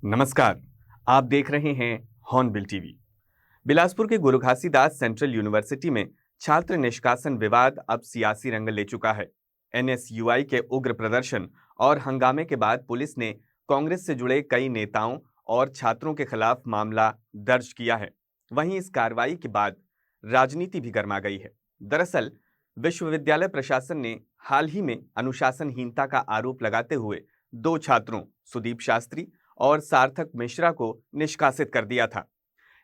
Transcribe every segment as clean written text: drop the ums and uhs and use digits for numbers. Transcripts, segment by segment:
नमस्कार, आप देख रहे हैं हॉर्नबिल टीवी। बिलासपुर के गुरु घासीदास सेंट्रल यूनिवर्सिटी में छात्र निष्कासन विवाद अब सियासी रंग ले चुका है। एनएसयूआई के उग्र प्रदर्शन और हंगामे के बाद पुलिस ने कांग्रेस से जुड़े कई नेताओं और छात्रों के खिलाफ मामला दर्ज किया है। वहीं इस कार्रवाई के बाद राजनीति भी गर्मा गई है। दरअसल विश्वविद्यालय प्रशासन ने हाल ही में अनुशासनहीनता का आरोप लगाते हुए दो छात्रों सुदीप शास्त्री और सार्थक मिश्रा को निष्कासित कर दिया था।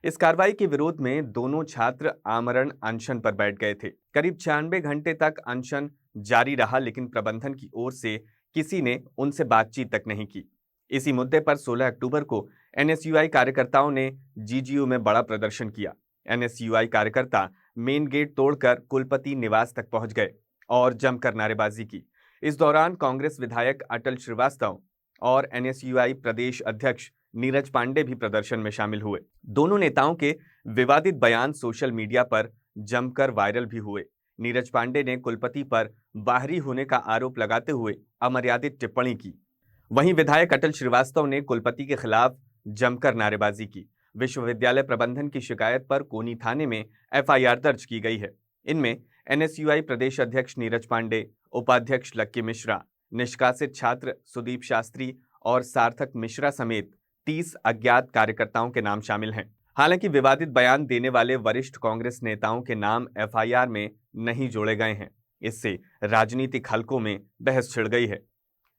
इस कार्रवाई के विरोध में दोनों छात्र आमरण अनशन पर बैठ गए थे। करीब 96 घंटे तक अनशन जारी रहा, लेकिन प्रबंधन की ओर से किसी ने उनसे बातचीत तक नहीं की। इसी मुद्दे पर 16 अक्टूबर को एनएसयूआई कार्यकर्ताओं ने जीजीयू में बड़ा प्रदर्शन किया। एनएसयूआई कार्यकर्ता मेन गेट तोड़कर कुलपति निवास तक पहुंच गए और जमकर नारेबाजी की। इस दौरान कांग्रेस विधायक अटल श्रीवास्तव और एनएसयूआई प्रदेश अध्यक्ष नीरज पांडे भी प्रदर्शन में शामिल हुए। दोनों नेताओं के विवादित बयान सोशल मीडिया पर जमकर वायरल भी हुए। नीरज पांडे ने कुलपति पर बाहरी होने का आरोप लगाते हुए अमर्यादित टिप्पणी की। वहीं विधायक अटल श्रीवास्तव ने कुलपति के खिलाफ जमकर नारेबाजी की। विश्वविद्यालय प्रबंधन की शिकायत पर कोनी थाने में एफआईआर दर्ज की गई है। इनमें एनएसयूआई प्रदेश अध्यक्ष नीरज पांडे, उपाध्यक्ष लक्की मिश्रा, निष्कासित छात्र सुदीप शास्त्री और सार्थक मिश्रा समेत 30 अज्ञात कार्यकर्ताओं के नाम शामिल हैं। हालांकि विवादित बयान देने वाले वरिष्ठ कांग्रेस नेताओं के नाम एफआईआर में नहीं जोड़े गए हैं। इससे राजनीतिक हलकों में बहस छिड़ गई है।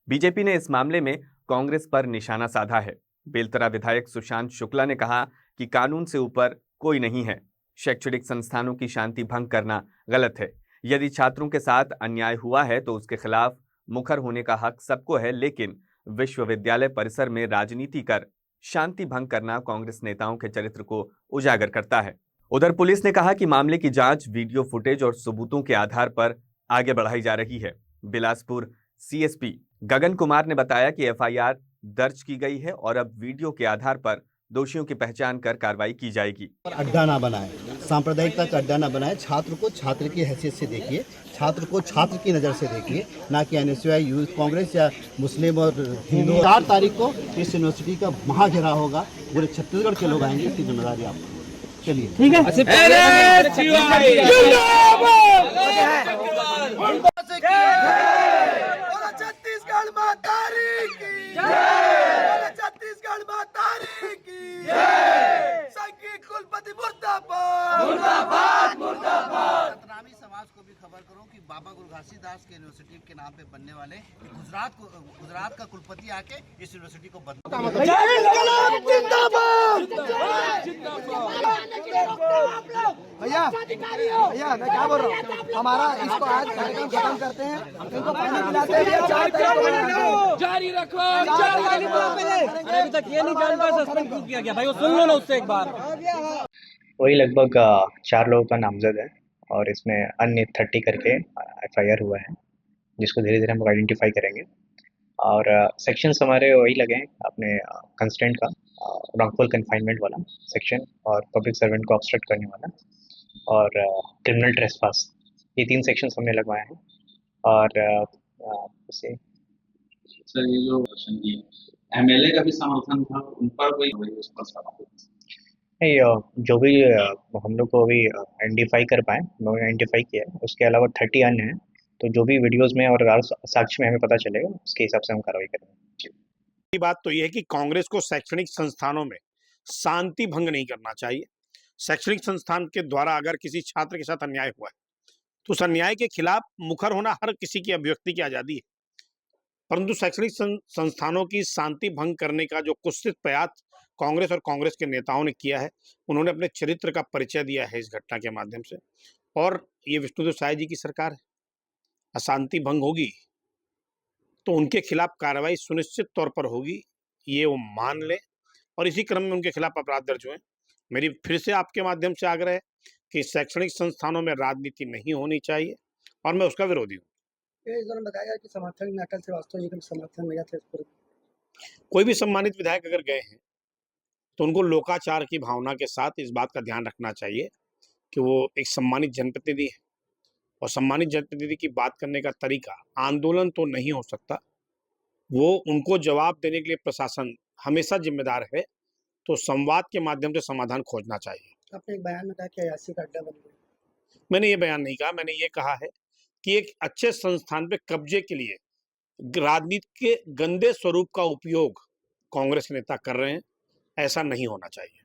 बीजेपी ने इस मामले में कांग्रेस पर निशाना साधा है। बेलतरा विधायक सुशांत शुक्ला ने कहा कि कानून से ऊपर कोई नहीं है। शैक्षणिक संस्थानों की शांति भंग करना गलत है। यदि छात्रों के साथ अन्याय हुआ है तो उसके खिलाफ मुखर होने का हक सबको है, लेकिन विश्वविद्यालय परिसर में राजनीति कर शांति भंग करना कांग्रेस नेताओं के चरित्र को उजागर करता है। उधर पुलिस ने कहा कि मामले की जांच वीडियो फुटेज और सबूतों के आधार पर आगे बढ़ाई जा रही है। बिलासपुर सीएसपी गगन कुमार ने बताया कि एफआईआर दर्ज की गई है और अब वीडियो के आधार पर दोषियों की पहचान कर कार्रवाई की जाएगी। अड्डा ना बनाए, सांप्रदायिकता का अड्डा ना बनाए। छात्र को छात्र की हैसियत से देखिए, छात्र को छात्र की नज़र से देखिए, ना कि एनएसयूआई, यूथ कांग्रेस या मुस्लिम और हिंदू। 4 तारीख को इस यूनिवर्सिटी का महाघेराव होगा। पूरे छत्तीसगढ़ के लोग आएंगे, इसकी जिम्मेदारी आपको। चलिए ठीक है। छत्तीसगढ़ माता की छत्तीसगढ़ माता की संघी कुलपति मुर्दाबाद मुर्दाबाद मुर्दाबाद। सतनामी समाज को भी खबर करो कि बाबा गुरु घासीदास के यूनिवर्सिटी के नाम पे बनने वाले गुजरात का कुलपति आके इस यूनिवर्सिटी को भैया भैया मैं क्या बोल रहा हूँ, हमारा इसको आज कार्यक्रम खत्म करते हैं, इनको पानी पिलाते हैं। 4 तारीख को जारी रखो। अभी तक ये नहीं जान पाया सस्पेंड क्यों किया गया भाई, वो सुन लो ना उससे एक बार। वही लगभग 4 लोगों का नामजद है और इसमें अन्य 30 करके एफआईआर हुआ है, जिसको धीरे धीरे हम लोग आइडेंटिफाई करेंगे। और सेक्शंस हमारे वही लगे हैं अपने कंस्टेंट का, रॉन्गफुल कन्फाइनमेंट वाला सेक्शन और पब्लिक सर्वेंट को ऑब्स्ट्रक्ट करने वाला और क्रिमिनल ट्रेसपास, ये 3 सेक्शंस हमने लगवाए हैं। और इसे सर ये जो एमएलए का भी समर्थन था, उन पर कोई नहीं, जो भी हम लोग को अभी आइडेंटिफाई कर पाए, उन्होंने आइडेंटिफाई किया है। उसके अलावा 30 अन्य हैं, तो जो भी वीडियोस में और साक्ष्य में हमें पता चलेगा उसके हिसाब से हम कार्रवाई करेंगे। बात तो यह है कि कांग्रेस को शैक्षणिक संस्थानों में शांति भंग नहीं करना चाहिए। शैक्षणिक संस्थान के द्वारा अगर किसी छात्र के साथ अन्याय हुआ है तो उस अन्याय के खिलाफ मुखर होना हर किसी की अभिव्यक्ति की आजादी है, परंतु शैक्षणिक संस्थानों की शांति भंग करने का जो कुत्सित प्रयास कांग्रेस और कांग्रेस के नेताओं ने किया है, उन्होंने अपने चरित्र का परिचय दिया है इस घटना के माध्यम से। और ये विष्णुदेव साय जी की सरकार है, अशांति भंग होगी तो उनके खिलाफ कार्रवाई सुनिश्चित तौर पर होगी, ये वो मान ले। और इसी क्रम में उनके खिलाफ अपराध दर्ज हुए। मेरी फिर से आपके माध्यम से आग्रह है कि शैक्षणिक संस्थानों में राजनीति नहीं होनी चाहिए और मैं उसका विरोधी हूँ। इस दौरान बताया कि समर्थन में अटल श्रीवास्तव जी का समर्थन मिला था। कोई भी सम्मानित विधायक अगर गए हैं तो उनको लोकाचार की भावना के साथ इस बात का ध्यान रखना चाहिए कि वो एक सम्मानित जनप्रतिनिधि है और सम्मानित जनप्रतिनिधि की बात करने का तरीका आंदोलन तो नहीं हो सकता। वो उनको जवाब देने के लिए प्रशासन हमेशा जिम्मेदार है, तो संवाद के माध्यम से समाधान खोजना चाहिए। आपने एक बयान में कहा कि अयासी का अड्डा बन गया। मैंने ये बयान नहीं कहा, मैंने ये कहा है कि एक अच्छे संस्थान पे कब्जे के लिए राजनीति के गंदे स्वरूप का उपयोग कांग्रेस नेता कर रहे हैं, ऐसा नहीं होना चाहिए।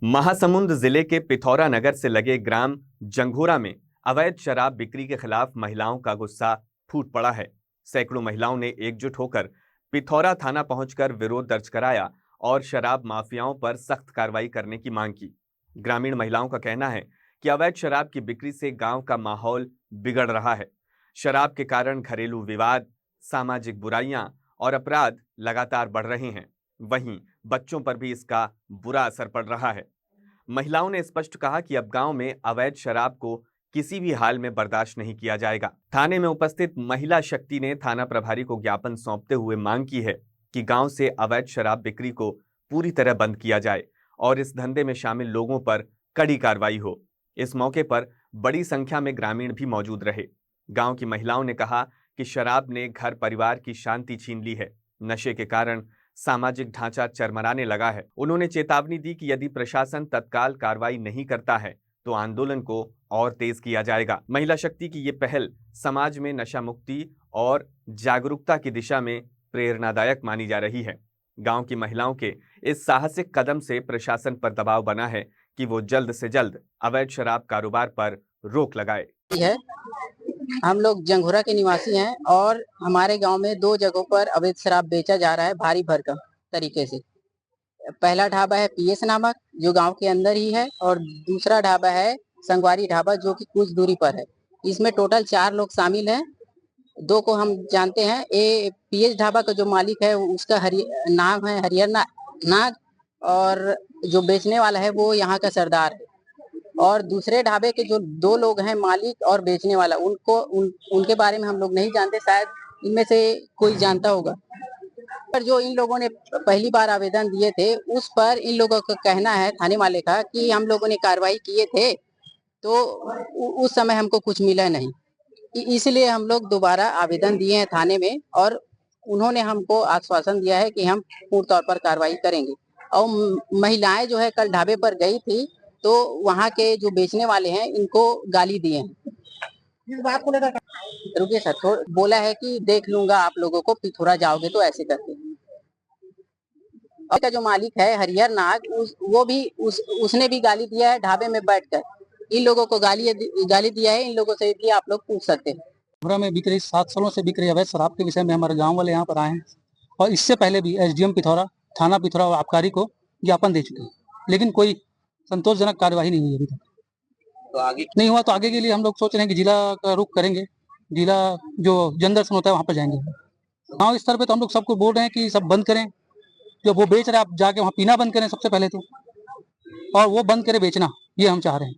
महासमुंद जिले के पिथौरा नगर से लगे ग्राम जंघोरा में अवैध शराब बिक्री के खिलाफ महिलाओं का गुस्सा फूट पड़ा है। सैकड़ों महिलाओं ने एकजुट होकर पिथौरा थाना पहुंचकर विरोध दर्ज कराया और शराब माफियाओं पर सख्त कार्रवाई करने की मांग की। ग्रामीण महिलाओं का कहना है कि अवैध शराब की बिक्री से गांव का माहौल बिगड़ रहा है। शराब के कारण घरेलू विवाद, सामाजिक बुराइयां और अपराध लगातार बढ़ रहे हैं। वहीं बच्चों पर भी इसका बुरा असर पड़ रहा है। महिलाओं ने स्पष्ट कहा कि अब गांव में अवैध शराब को किसी भी हाल में बर्दाश्त नहीं किया जाएगा। थाने में उपस्थित महिला शक्ति ने थाना प्रभारी को ज्ञापन सौंपते हुए मांग की है कि गांव से अवैध शराब बिक्री को पूरी तरह बंद किया जाए और इस धंधे में शामिल लोगों पर कड़ी कार्रवाई हो। इस मौके पर बड़ी संख्या में ग्रामीण भी मौजूद रहे। गांव की महिलाओं ने कहा कि शराब ने घर परिवार की शांति छीन ली है। नशे के कारण सामाजिक ढांचा चरमराने लगा है। उन्होंने चेतावनी दी कि यदि प्रशासन तत्काल कार्रवाई नहीं करता है तो आंदोलन को और तेज किया जाएगा। महिला शक्ति की ये पहल समाज में नशा मुक्ति और जागरूकता की दिशा में प्रेरणादायक मानी जा रही है। गांव की महिलाओं के इस साहसिक कदम से प्रशासन पर दबाव बना है कि वो जल्द से जल्द अवैध शराब कारोबार पर रोक लगाए। हम लोग जंघोरा के निवासी हैं और हमारे गांव में 2 जगहों पर अवैध शराब बेचा जा रहा है भारी भरकम तरीके से। पहला ढाबा है पीएस नामक जो गांव के अंदर ही है और दूसरा ढाबा है संगवारी ढाबा जो कि कुछ दूरी पर है। इसमें टोटल 4 लोग शामिल हैं। 2 को हम जानते हैं। ये पीएस ढाबा का जो मालिक है उसका नाम है हरिहर नाग और जो बेचने वाला है वो यहाँ का सरदार है। और दूसरे ढाबे के जो 2 लोग हैं मालिक और बेचने वाला उनके बारे में हम लोग नहीं जानते, शायद इनमें से कोई जानता होगा। पर जो इन लोगों ने पहली बार आवेदन दिए थे उस पर इन लोगों का कहना है थाने वाले का कि हम लोगों ने कार्रवाई किए थे तो उस समय हमको कुछ मिला नहीं, इसलिए हम लोग दोबारा आवेदन दिए हैं थाने में और उन्होंने हमको आश्वासन दिया है कि हम पूर्ण तौर पर कार्रवाई करेंगे। और महिलाएं जो है कल ढाबे पर गई थी तो वहाँ के जो बेचने वाले हैं इनको गाली दिए हैं। इस बात को लेकर रुकिए सर, बोला है कि देख लूंगा आप लोगों को, पिथौरा जाओगे तो ऐसे करके। और का जो मालिक है हरिहर नाग वो भी उसने भी गाली दिया है ढाबे में बैठकर। इन लोगों को गाली दिया है। इन लोगों से भी आप लोग पूछ सकते हैं। पिथौरा में बिक रही 7 सालों से बिक रही अवैध शराब के विषय में हमारे गाँव वाले यहाँ पर आए हैं और इससे पहले भी SDM पिथौरा, थाना पिथौरा और आबकारी को ज्ञापन दे चुके हैं, लेकिन कोई संतोषजनक कार्यवाही नहीं हुई अभी तक। तो आगे नहीं हुआ तो आगे के लिए हम लोग सोच रहे हैं कि जिला का रुख करेंगे। जिला जो जनदर्शन होता है वहाँ पर जाएंगे। गाँव स्तर पे तो हम लोग सबको बोल रहे हैं कि सब बंद करें, जो वो बेच रहे हैं आप जाके वहाँ पीना बंद करें सबसे पहले तो, और वो बंद करें बेचना, ये हम चाह रहे हैं।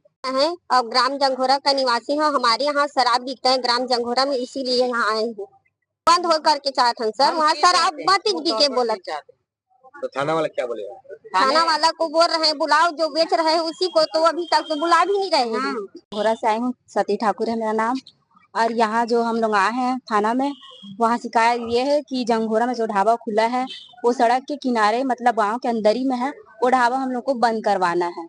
और ग्राम जंघोरा का निवासी है। हमारे यहाँ शराब बिकता है ग्राम जंघोरा में, इसीलिए यहाँ आए हैं। बंद हो करके चाहते हैं सर, वहाँ शराब मत बिके बोला। तो थाना वाला क्या बोलेगा? थाना वाला को बोल रहे हैं बुलाओ, जो बेच रहे हैं उसी को, तो अभी तक तो बुला भी नहीं रहे हैं। जंघोरा से आई हूँ, सती ठाकुर है मेरा नाम। और यहाँ जो हम लोग आए हैं थाना में, वहाँ शिकायत ये है कि जंघोरा में जो ढाबा खुला है वो सड़क के किनारे मतलब गांव के अंदर ही में है। वो ढाबा हम लोग को बंद करवाना है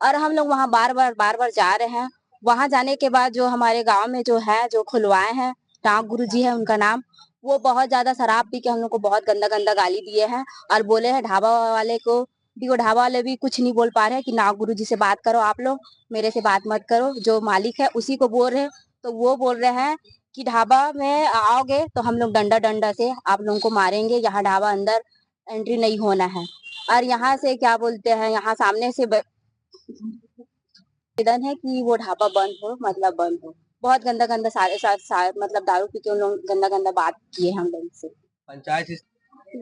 और हम लोग वहाँ बार बार जा रहे हैं। वहाँ जाने के बाद जो हमारे गाँव में जो है जो खुलवाए हैं, टाँक गुरुजी है उनका नाम, वो बहुत ज्यादा शराब पी के हम लोग को बहुत गंदा गाली दिए हैं और बोले हैं ढाबा वाले को भी। वो ढाबा वाले भी कुछ नहीं बोल पा रहे हैं कि नाग गुरु जी से बात करो, आप लोग मेरे से बात मत करो। जो मालिक है उसी को बोल रहे हैं, तो वो बोल रहे हैं कि ढाबा में आओगे तो हम लोग डंडा से आप लोगों को मारेंगे, यहाँ ढाबा अंदर एंट्री नहीं होना है। और यहाँ से क्या बोलते हैं, यहाँ सामने से निवेदन है कि वो ढाबा बंद हो, मतलब बंद हो। बहुत गंदा मतलब दारू पी के उन लोग गंदा बात किए हम लोग से। पंचायत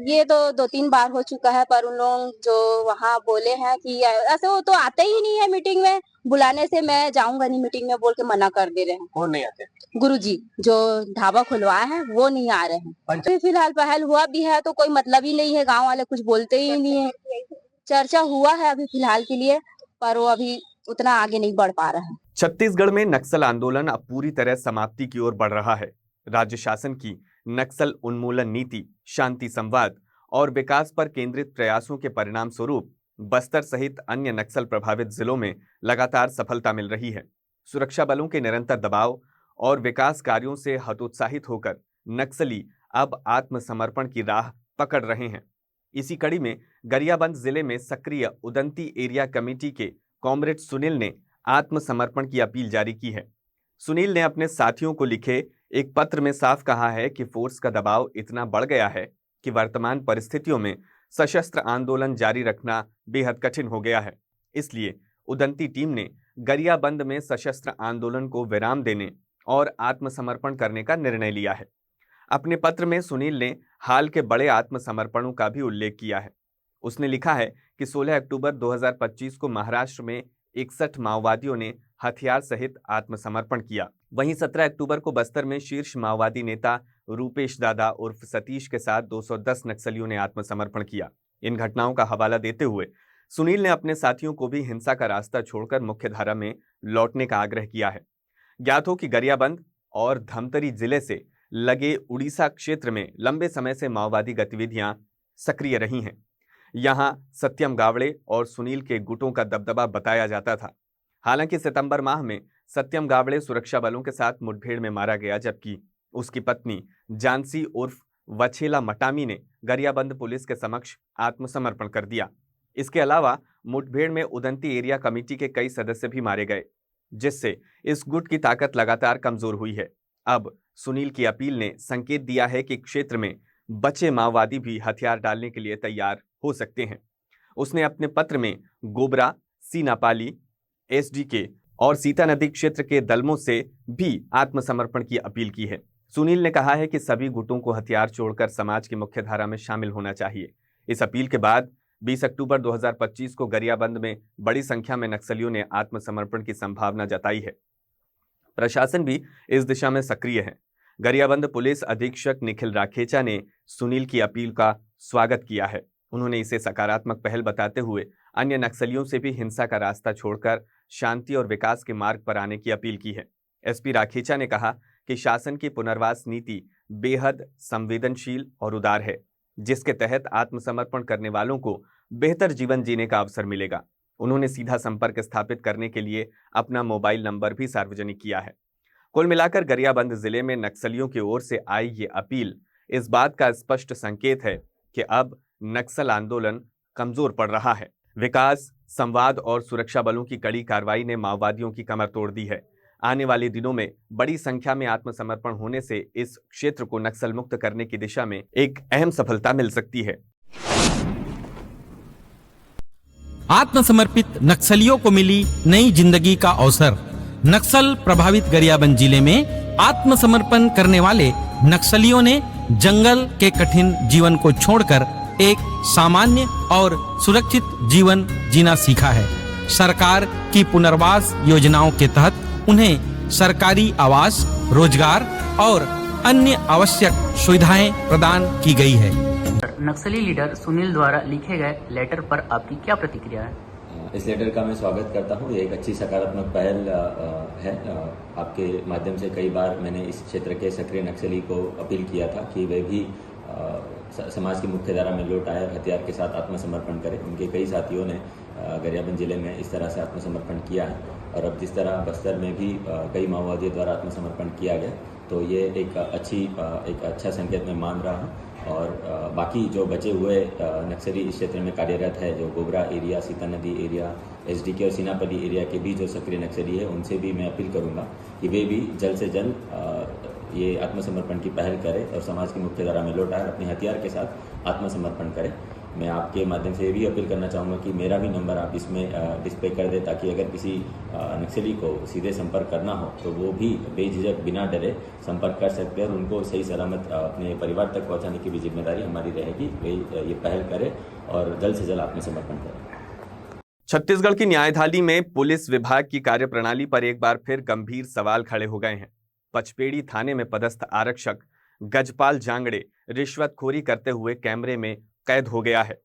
ये तो 2-3 बार हो चुका है, पर उन लोग जो वहाँ बोले हैं कि ऐसे वो तो आते ही नहीं है मीटिंग में। बुलाने से मैं जाऊंगा नहीं मीटिंग में बोल के मना कर दे रहे हैं। कौन नहीं आते? गुरुजी जो ढाबा खुलवाए हैं वो नहीं आ रहे हैं। फिलहाल पहल हुआ भी है तो कोई मतलब ही नहीं है, गाँव वाले कुछ बोलते ही नहीं है। चर्चा हुआ है अभी फिलहाल के लिए, पर वो अभी उतना आगे नहीं बढ़ पा रहा है। छत्तीसगढ़ में नक्सल आंदोलन अब पूरी तरह समाप्ति की ओर बढ़ रहा है। राज्य शासन की नक्सल उन्मूलन नीति, शांति संवाद और विकास पर केंद्रित प्रयासों के परिणाम स्वरूप बस्तर सहित अन्य नक्सल प्रभावित जिलों में लगातार सफलता मिल रही है। सुरक्षा बलों के निरंतर दबाव और विकास कार्यों से हतोत्साहित होकर नक्सली अब आत्मसमर्पण की राह पकड़ रहे हैं। इसी कड़ी में गरियाबंद जिले में सक्रिय उदंती एरिया कमेटी के कॉमरेड सुनील ने आत्मसमर्पण की अपील जारी की है। सुनील ने अपने साथियों को लिखे एक पत्र में साफ कहा है कि फोर्स का दबाव इतना बढ़ गया है कि वर्तमान परिस्थितियों में सशस्त्र आंदोलन जारी रखना बेहद कठिन हो गया है। इसलिए उदंती टीम ने गरियाबंद में सशस्त्र आंदोलन को विराम देने और आत्मसमर्पण करने का निर्णय लिया है। अपने पत्र में सुनील ने हाल के बड़े आत्मसमर्पणों का भी उल्लेख किया है। उसने लिखा है कि 16 अक्टूबर 2025 को महाराष्ट्र में 61 माओवादियों ने हथियार सहित आत्मसमर्पण किया। वहीं 17 अक्टूबर को बस्तर में शीर्ष माओवादी नेता रूपेश दादा उर्फ सतीश के साथ 210 नक्सलियों ने आत्मसमर्पण किया। इन घटनाओं का हवाला देते हुए सुनील ने अपने साथियों को भी हिंसा का रास्ता छोड़कर मुख्यधारा में लौटने का आग्रह किया है। ज्ञात हो कि गरियाबंद और धमतरी जिले से लगे उड़ीसा क्षेत्र में लंबे समय से माओवादी गतिविधियां सक्रिय रही हैं। यहां सत्यम गावड़े और सुनील के गुटों का दबदबा बताया जाता था। हालांकि सितंबर माह में सत्यम गावड़े सुरक्षा बलों के साथ मुठभेड़ में मारा गया, जबकि उसकी पत्नी जानसी उर्फ वछेला मटामी ने गरियाबंद पुलिस के समक्ष आत्मसमर्पण कर दिया। इसके अलावा मुठभेड़ में उदंती एरिया कमेटी के कई सदस्य भी मारे गए, जिससे इस गुट की ताकत लगातार कमजोर हुई है। अब सुनील की अपील ने संकेत दिया है कि क्षेत्र में बचे माओवादी भी हथियार डालने के लिए तैयार हो सकते हैं। उसने अपने पत्र में गोबरा, सीनापाली, एसडीके और सीता नदी क्षेत्र के दलमों से भी आत्मसमर्पण की अपील की है। सुनील ने कहा है कि सभी गुटों को हथियार छोड़कर समाज की मुख्यधारा में शामिल होना चाहिए। इस अपील के बाद 20 अक्टूबर 2025 को गरियाबंद में बड़ी संख्या में नक्सलियों ने आत्मसमर्पण की संभावना जताई है। प्रशासन भी इस दिशा में सक्रिय है। गरियाबंद पुलिस अधीक्षक निखिल राखेचा ने सुनील की अपील का स्वागत किया है। उन्होंने इसे सकारात्मक पहल बताते हुए अन्य नक्सलियों से भी हिंसा का रास्ता छोड़कर शांति और विकास के मार्ग पर आने की अपील की है। एसपी राखेचा ने कहा कि शासन की पुनर्वास नीति बेहद संवेदनशील और उदार है, जिसके तहत आत्मसमर्पण करने वालों को बेहतर जीवन जीने का अवसर मिलेगा। उन्होंने सीधा संपर्क स्थापित करने के लिए अपना मोबाइल नंबर भी सार्वजनिक किया है। कुल मिलाकर गरियाबंद जिले में नक्सलियों की ओर से आई ये अपील इस बात का स्पष्ट संकेत है कि अब नक्सल आंदोलन कमजोर पड़ रहा है। विकास, संवाद और सुरक्षा बलों की कड़ी कार्रवाई ने माओवादियों की कमर तोड़ दी है। आने वाले दिनों में बड़ी संख्या में आत्मसमर्पण होने से इस क्षेत्र को नक्सल मुक्त करने की दिशा में एक अहम सफलता मिल सकती है। आत्मसमर्पित नक्सलियों को मिली नई जिंदगी का अवसर। नक्सल प्रभावित गरियाबंद जिले में आत्मसमर्पण करने वाले नक्सलियों ने जंगल के कठिन जीवन को छोड़कर एक सामान्य और सुरक्षित जीवन जीना सीखा है। सरकार की पुनर्वास योजनाओं के तहत उन्हें सरकारी आवास, रोजगार और अन्य आवश्यक सुविधाएं प्रदान की गई है। नक्सली लीडर सुनील द्वारा लिखे गए लेटर पर आपकी क्या प्रतिक्रिया है? इस लेटर का मैं स्वागत करता हूँ। ये एक अच्छी सकारात्मक पहल है। आपके माध्यम से कई बार मैंने इस क्षेत्र के सक्रिय नक्सली को अपील किया था कि वे भी समाज की मुख्यधारा में लौट आए, हथियार के साथ आत्मसमर्पण करें। उनके कई साथियों ने गरियाबंद जिले में इस तरह से आत्मसमर्पण किया है और अब जिस तरह बस्तर में भी कई माओवादियों द्वारा आत्मसमर्पण किया गया, तो ये एक अच्छा संकेत मैं मान रहा हूँ। और बाकी जो बचे हुए नक्सली इस क्षेत्र में कार्यरत है, जो गोबरा एरिया, सीता नदी एरिया, एसडीके और सीनापल्ली एरिया के भी जो सक्रिय नक्सली है, उनसे भी मैं अपील करूंगा कि वे भी जल्द से जल्द ये आत्मसमर्पण की पहल करें और समाज की मुख्यधारा में लौट आए, अपने हथियार के साथ आत्मसमर्पण करें। मैं आपके माध्यम से ये भी अपील करना चाहूँगा कि मेरा भी नंबर आप इसमें डिस्प्ले कर दें, ताकि अगर किसी नक्सली को सीधे संपर्क करना हो तो वो भी बेझिझक बिना डरे संपर्क कर सकते हैं और उनको सही सलामत अपने परिवार तक पहुँचाने की भी जिम्मेदारी हमारी रहेगी। वे ये पहल करें और जल्द से जल्द आत्मसमर्पण करें। छत्तीसगढ़ की न्यायधाली में पुलिस विभाग की कार्यप्रणाली पर एक बार फिर गंभीर सवाल खड़े हो गए हैं। पचपेड़ी थाने में पदस्थ आरक्षक गजपाल जांगड़े रिश्वतखोरी करते हुए कैमरे में कैद हो गया है।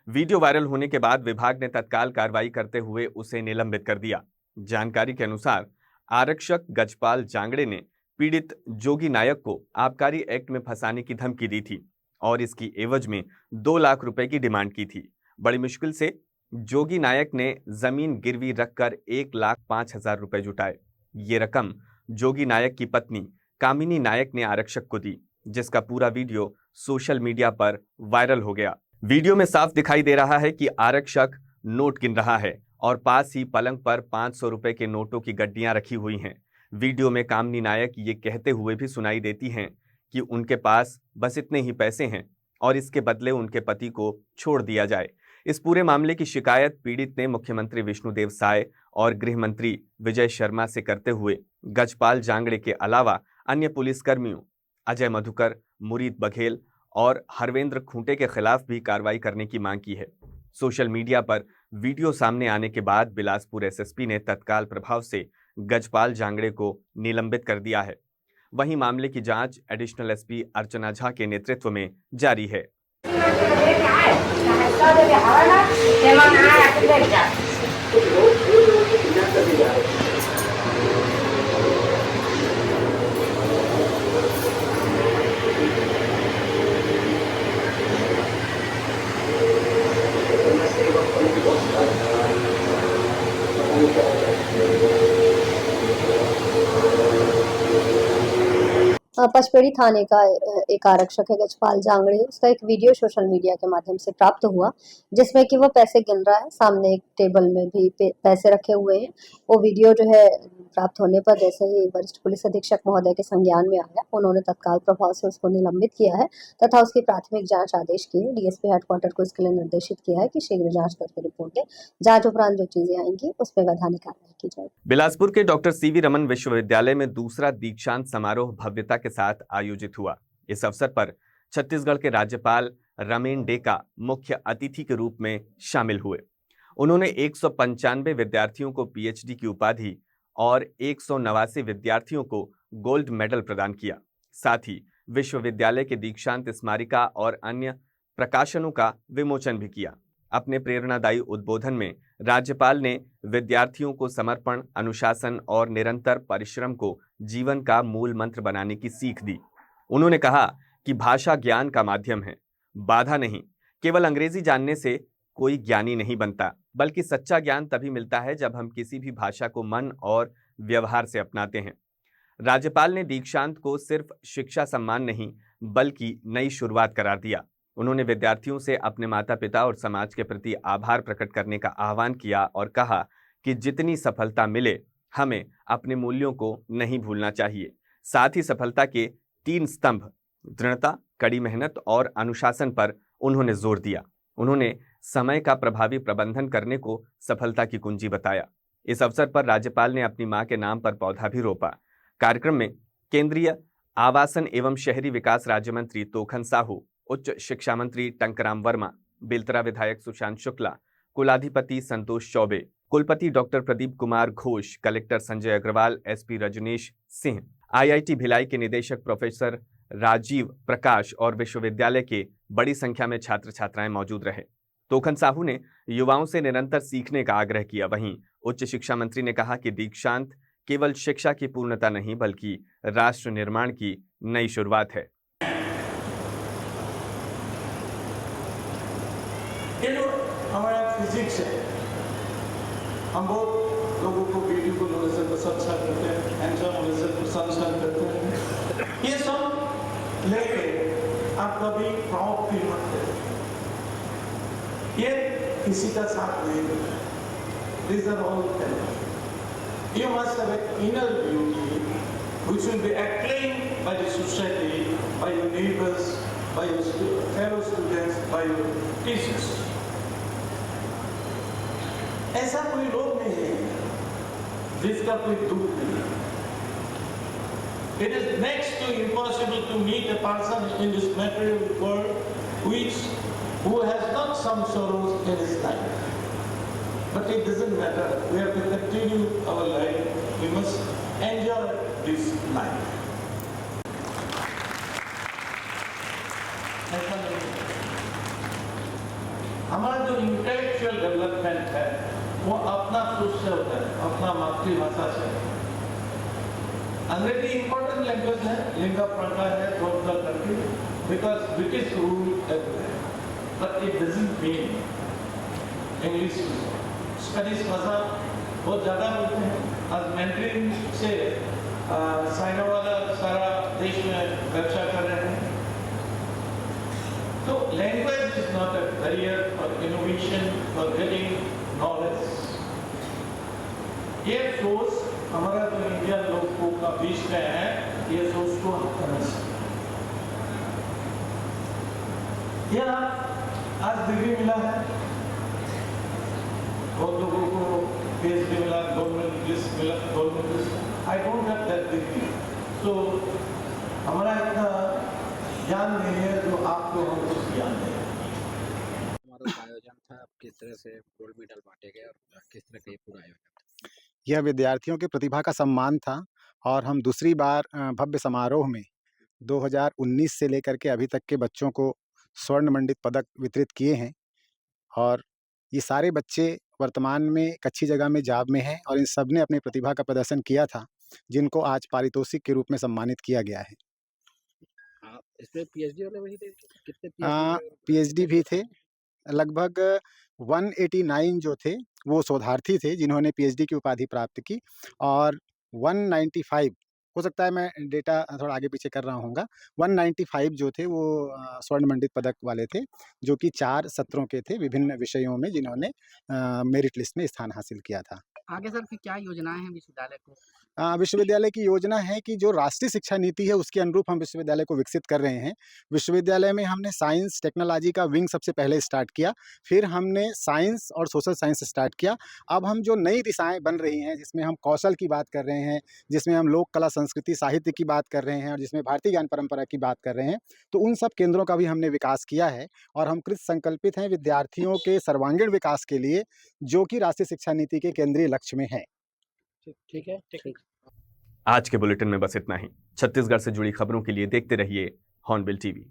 वीडियो वायरल होने के बाद विभाग ने तत्काल कार्रवाई करते हुए उसे निलंबित कर दिया। जानकारी के अनुसार आरक्षक गजपाल जांगड़े ने पीड़ित जोगी नायक को आबकारी एक्ट में फंसाने की धमकी दी थी और इसकी एवज में 2 लाख रुपए की डिमांड की थी। बड़ी मुश्किल से जोगी नायक ने जमीन गिरवी रखकर 1,05,000 रुपए जुटाए। ये रकम जोगी नायक की पत्नी कामिनी नायक ने आरक्षक को दी, जिसका पूरा वीडियो सोशल मीडिया पर वायरल हो गया। वीडियो में साफ दिखाई दे रहा है कि आरक्षक नोट गिन रहा है और पास ही पलंग पर 500 रुपए के नोटों की गड्डियां रखी हुई हैं। वीडियो में कामिनी नायक ये कहते हुए भी सुनाई देती हैं कि उनके पास बस इतने ही पैसे हैं और इसके बदले उनके पति को छोड़ दिया जाए। इस पूरे मामले की शिकायत पीड़ित ने मुख्यमंत्री विष्णुदेव साय और गृह मंत्री विजय शर्मा से करते हुए गजपाल जांगड़े के अलावा अन्य पुलिसकर्मियों अजय मधुकर, मुरीद बघेल और हरवेंद्र खूंटे के खिलाफ भी कार्रवाई करने की मांग की है। सोशल मीडिया पर वीडियो सामने आने के बाद बिलासपुर एसएसपी ने तत्काल प्रभाव से गजपाल जांगड़े को निलंबित कर दिया है। वहीं मामले की जांच एडिशनल एसपी अर्चना झा के नेतृत्व में जारी है। पचपेड़ी थाने का एक आरक्षक है गजपाल जांगड़े, उसका एक वीडियो सोशल मीडिया के माध्यम से प्राप्त हुआ जिसमें कि वो पैसे गिन रहा है। सामने एक टेबल में भी पैसे रखे हुए हैं। वो वीडियो जो है प्राप्त होने पर जैसे ही वरिष्ठ पुलिस अधीक्षक महोदय के संज्ञान में आया, उन्होंने तत्काल प्रभाव से उसको निलंबित किया है तथा उसकी प्राथमिक जांच आदेश किए। डीएसपी हेडक्वार्टर को इसके लिए निर्देशित किया है कि शीघ्र जांच करके रिपोर्ट दे। जांच उपरांत जो चीजें आएंगी उसमें वैधानिक कार्रवाई की जाएगी। बिलासपुर के डॉक्टर सीवी रमन विश्वविद्यालय में दूसरा दीक्षांत समारोह भव्यता के साथ आयोजित हुआ। इस अवसर पर छत्तीसगढ़ के राज्यपाल रमेन डेका मुख्य अतिथि के रूप में शामिल हुए। उन्होंने 195 विद्यार्थियों को पीएचडी की उपाधि और 189 विद्यार्थियों को गोल्ड मेडल प्रदान किया। साथ ही विश्वविद्यालय के दीक्षांत स्मारिका और अन्य प्रकाशनों का विमोचन भी किया। अपने प्रेरणादायी उद्बोधन में राज्यपाल ने विद्यार्थियों को समर्पण, अनुशासन और निरंतर परिश्रम को जीवन का मूल मंत्र बनाने की सीख दी। उन्होंने कहा कि भाषा ज्ञान का माध्यम है, बाधा नहीं। केवल अंग्रेजी जानने से कोई ज्ञानी नहीं बनता, बल्कि सच्चा ज्ञान तभी मिलता है जब हम किसी भी भाषा को मन और व्यवहार से अपनाते हैं। राज्यपाल ने दीक्षांत को सिर्फ शिक्षा सम्मान नहीं बल्कि नई शुरुआत करार दिया। उन्होंने विद्यार्थियों से अपने माता पिता और समाज के प्रति आभार प्रकट करने का आह्वान किया और कहा कि जितनी सफलता मिले हमें अपने मूल्यों को नहीं भूलना चाहिए। साथ ही सफलता के 3 स्तंभ दृढ़ता, कड़ी मेहनत और अनुशासन पर उन्होंने जोर दिया। उन्होंने समय का प्रभावी प्रबंधन करने को सफलता की कुंजी बताया। इस अवसर पर राज्यपाल ने अपनी मां के नाम पर पौधा भी रोपा। कार्यक्रम में केंद्रीय आवासन एवं शहरी विकास राज्य मंत्री तोखन साहू, उच्च शिक्षा मंत्री टंकराम वर्मा, बेलतरा विधायक सुशांत शुक्ला, कुलाधिपति संतोष चौबे, कुलपति doctor Pradeep Kumar Ghosh, collector Sanjay Agrawal, SP Rajnish Singh, IIT Bhilai के निदेशक प्रोफेसर राजीव प्रकाश और विश्वविद्यालय के बड़ी संख्या में छात्र छात्राएं मौजूद रहे। तोखन साहू ने युवाओं से निरंतर सीखने का आग्रह किया। वहीं उच्च शिक्षा मंत्री ने कहा कि दीक्षांत केवल शिक्षा की पूर्णता नहीं बल्कि राष्ट्र निर्माण की नई शुरुआत है। हमारा फिजिक्स है, हम बहुत लोगों को ब्यूटीफुल होने से प्रशंसा करते हैं, हैंडसम होने से प्रशंसा करते हैं। ये सब लेके आप कभी प्राउड फील मत करें। ये किसी का साथ नहीं देता। These are all talent. You must have an inner beauty which will be acclaimed by the society, by your neighbors, by your fellow students, by your teachers. ऐसा कोई लोग नहीं है जिसका कोई दुख नहीं। It is next to impossible to meet a person in this material world who has not some sorrows in his life. But it doesn't matter. We have to continue our life. We must enjoy this life. ऐसा नहीं। हमारा जो intellectual development है वो अपना सोच से होता है, अपना मातृभाषा से। अंग्रेजी इंपॉर्टेंट लैंग्वेज है, लिंगा फ्रंका है, थोड़ा करके because British rule everywhere, but it doesn't mean English Spanish भाषा बहुत ज़्यादा बोलते हैं। आज मैंड्रिन से चाइना वाला सारा देश में व्यवसाय कर रहे हैं। तो language is not a barrier for innovation, for getting knowledge. ये सोच हमारा जो इंडियन लोगों का बीच में है, ये सोच को हम करना चाहिए। यह आज डिग्री मिला है, बहुत लोगों को PhD मिला, गवर्नमेंट लिस्ट मिला, government list. I don't have that degree, तो हमारा इतना ज्ञान नहीं है जो आपको हम कुछ ज्ञान दें। हमारा आयोजन था, किस तरह से गोल्ड मेडल बांटे गए और किस तरह का ये पूरा आयोजन? यह विद्यार्थियों की प्रतिभा का सम्मान था और हम दूसरी बार भव्य समारोह में 2019 से लेकर के अभी तक के बच्चों को स्वर्ण मंडित पदक वितरित किए हैं और ये सारे बच्चे वर्तमान में एक अच्छी जगह में जॉब में हैं और इन सब ने अपनी प्रतिभा का प्रदर्शन किया था, जिनको आज पारितोषिक के रूप में सम्मानित किया गया है। इसमें PhD वाले वही थे? कितने PhD भी थे, लगभग 189 जो थे वो शोधार्थी थे जिन्होंने PhD की उपाधि प्राप्त की और 195, हो सकता है मैं डेटा थोड़ा आगे पीछे कर रहा हूँगा, 195 जो थे वो स्वर्ण मंडित पदक वाले थे, जो कि 4 सत्रों के थे विभिन्न विषयों में, जिन्होंने मेरिट लिस्ट में स्थान हासिल किया था। आगे सर फिर क्या योजनाएं हैं विश्वविद्यालय को? विश्वविद्यालय की योजना है कि जो राष्ट्रीय शिक्षा नीति है उसके अनुरूप हम विश्वविद्यालय को विकसित कर रहे हैं। विश्वविद्यालय में हमने साइंस टेक्नोलॉजी का विंग सबसे पहले स्टार्ट किया, फिर हमने साइंस और सोशल साइंस स्टार्ट किया। अब हम जो नई दिशाएं बन रही हैं, जिसमें हम कौशल की बात कर रहे हैं, जिसमें हम लोक कला संस्कृति साहित्य की बात कर रहे हैं और जिसमें भारतीय ज्ञान परंपरा की बात कर रहे हैं, तो उन सब केंद्रों का भी हमने विकास किया है और हम कृत संकल्पित हैं विद्यार्थियों के सर्वांगीण विकास के लिए, जो कि राष्ट्रीय शिक्षा नीति के केंद्रीय लक्ष्य में है। ठीक है, ठीक। आज के बुलेटिन में बस इतना ही। छत्तीसगढ़ से जुड़ी खबरों के लिए देखते रहिए हॉर्नबिल टीवी।